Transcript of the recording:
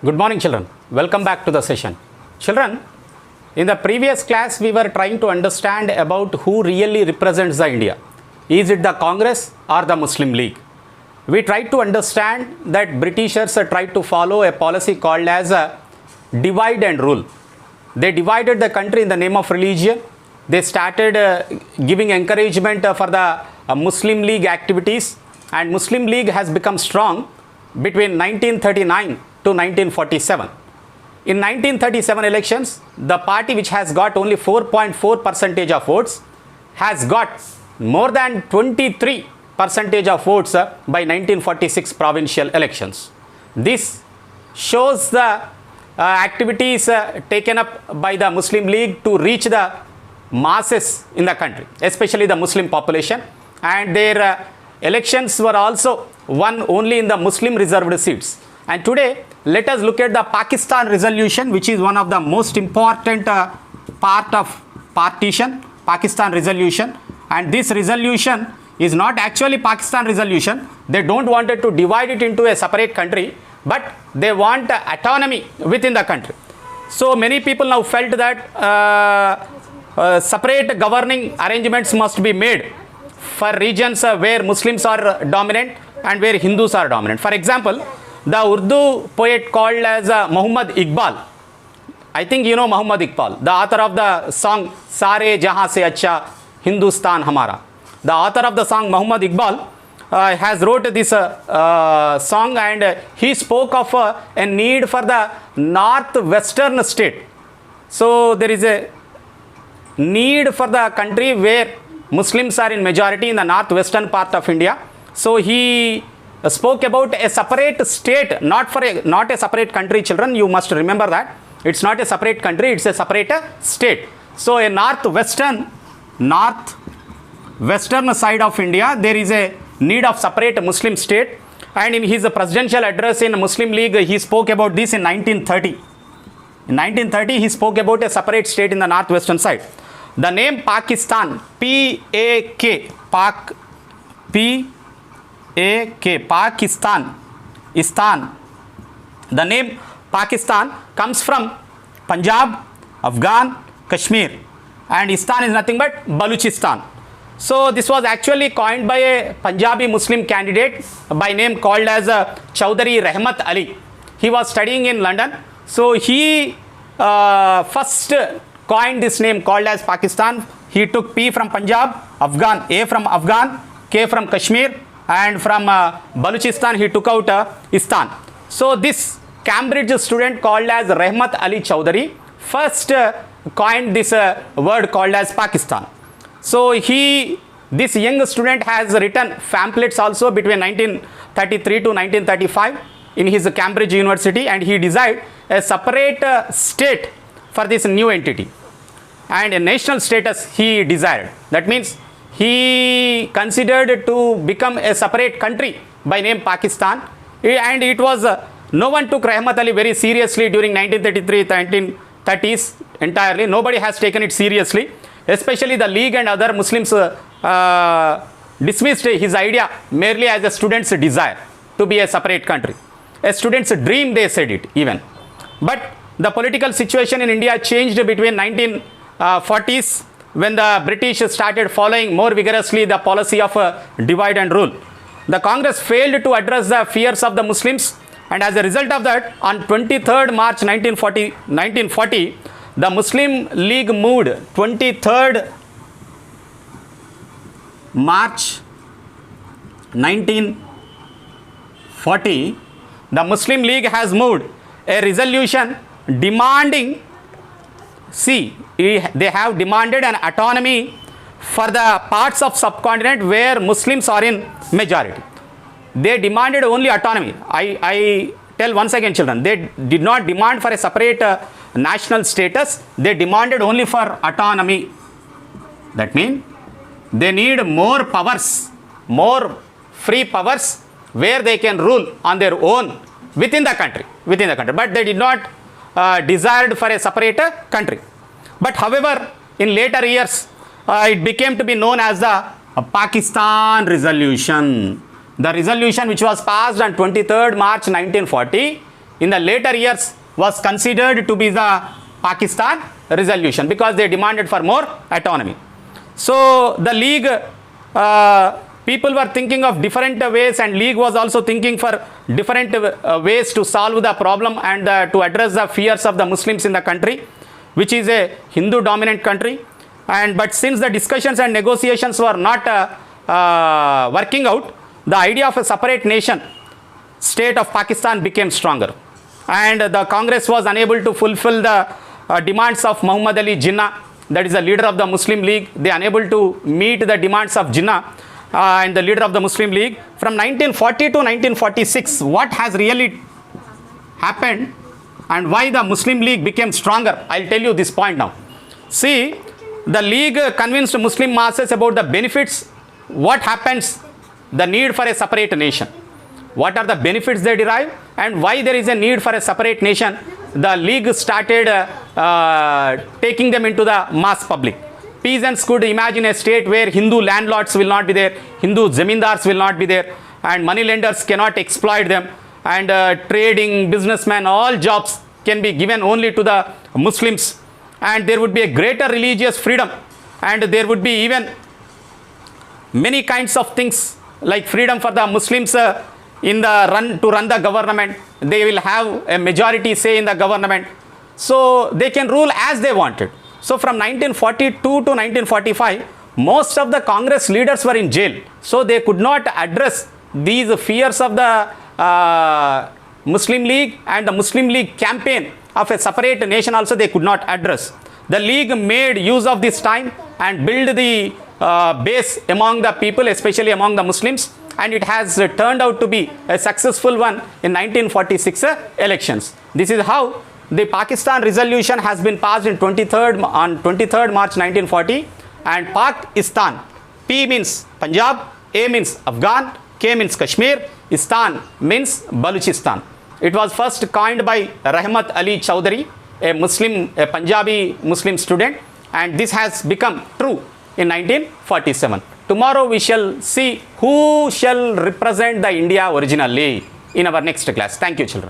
Good morning, children. Welcome back to the session. Children, in the previous class, we were trying to understand about who really represents the India. Is it the Congress or the Muslim League? We tried to understand that Britishers tried to follow a policy called as a divide and rule. They divided the country in the name of religion. They started giving encouragement for the Muslim League activities, and Muslim League has become strong between 1939 to 1947. In 1937 elections, the party which has got only 4.4% of votes has got more than 23% of votes by 1946 provincial elections. This shows the activities taken up by the Muslim League to reach the masses in the country, especially the Muslim population, and their elections were also won only in the Muslim reserved seats. And today, let us look at the Pakistan resolution, which is one of the most important part of partition, Pakistan resolution. And this resolution is not actually Pakistan resolution. They don't want it to divide it into a separate country, but they want autonomy within the country. So many people now felt that separate governing arrangements must be made for regions where Muslims are dominant and where Hindus are dominant. For example, the Urdu poet called as Muhammad Iqbal. I think you know Muhammad Iqbal, the author of the song Sare Jahan Se Acha Hindustan Hamara. The author of the song Muhammad Iqbal has wrote this song, and he spoke of a need for the northwestern state. So there is a need for the country where Muslims are in majority in the northwestern part of India. So he spoke about a separate state, not a separate country. Children, you must remember that it's not a separate country, it's a separate state. So a northwestern side of India, there is a need of separate Muslim state. And in his presidential address in Muslim League, he spoke about this in 1930. In 1930, he spoke about a separate state in the northwestern side. The name Pakistan, P-A-K, Pakistan, Istan. The name Pakistan comes from Punjab, Afghan, Kashmir, and Istan is nothing but Baluchistan. So this was actually coined by a Punjabi Muslim candidate by name called as Chaudhary Rahmat Ali. He was studying in London. So he first coined this name called as Pakistan. He took P from Punjab, Afghan, A from Afghan, K from Kashmir, and from Baluchistan he took out Istan. So this Cambridge student called as Rahmat Ali Chaudhary first coined this word called as Pakistan. So this young student has written pamphlets also between 1933 to 1935 in his Cambridge University, and he desired a separate state for this new entity, and a national status he desired. That means he considered to become a separate country by name Pakistan, and it was no one took Rahmat Ali very seriously during 1933 1930s entirely. Nobody has taken it seriously, especially the League and other Muslims dismissed his idea merely as a student's desire to be a separate country, a student's dream, they said it even. But the political situation in India changed between 1940s when the British started following more vigorously the policy of divide and rule. The Congress failed to address the fears of the Muslims, and as a result of that, on 23rd March 1940, the Muslim League moved 23rd March 1940, the Muslim League has moved a resolution demanding, they have demanded an autonomy for the parts of subcontinent where Muslims are in majority. They demanded only autonomy. I tell once again, children, they did not demand for a separate national status. They demanded only for autonomy. That means they need more powers, more free powers where they can rule on their own within the country. But they did not desired for a separate country. But however, in later years, it became to be known as the Pakistan resolution. The resolution which was passed on 23rd March 1940 in the later years was considered to be the Pakistan resolution because they demanded for more autonomy. So the League, people were thinking of different ways, and League was also thinking for different ways to solve the problem and to address the fears of the Muslims in the country, which is a Hindu dominant country. But since the discussions and negotiations were not working out, the idea of a separate nation state of Pakistan became stronger, and the Congress was unable to fulfill the demands of Muhammad Ali Jinnah, that is the leader of the Muslim League. They are unable to meet the demands of Jinnah and the leader of the Muslim League. From 1940 to 1946, what has really happened and why the Muslim League became stronger? I'll tell you this point now. See, the League convinced Muslim masses about the benefits, what happens, the need for a separate nation. What are the benefits they derive and why there is a need for a separate nation? The League started taking them into the mass public. Peasants could imagine a state where Hindu landlords will not be there, Hindu zamindars will not be there, and moneylenders cannot exploit them, and trading, businessmen, all jobs can be given only to the Muslims, and there would be a greater religious freedom, and there would be even many kinds of things like freedom for the Muslims in the run the government. They will have a majority say in the government, so they can rule as they wanted. So from 1942 to 1945, most of the Congress leaders were in jail, so they could not address these fears of the Muslim League, and the Muslim League campaign of a separate nation also they could not address. The League made use of this time and built the base among the people, especially among the Muslims, and it has turned out to be a successful one in 1946 elections. This is how the Pakistan resolution has been passed on 23rd March 1940, and Pakistan, P means Punjab, A means Afghan, K means Kashmir, Istan means Baluchistan. It was first coined by Rahmat Ali Chowdhury, a Punjabi Muslim student, and this has become true in 1947. Tomorrow we shall see who shall represent the India originally in our next class. Thank you, children.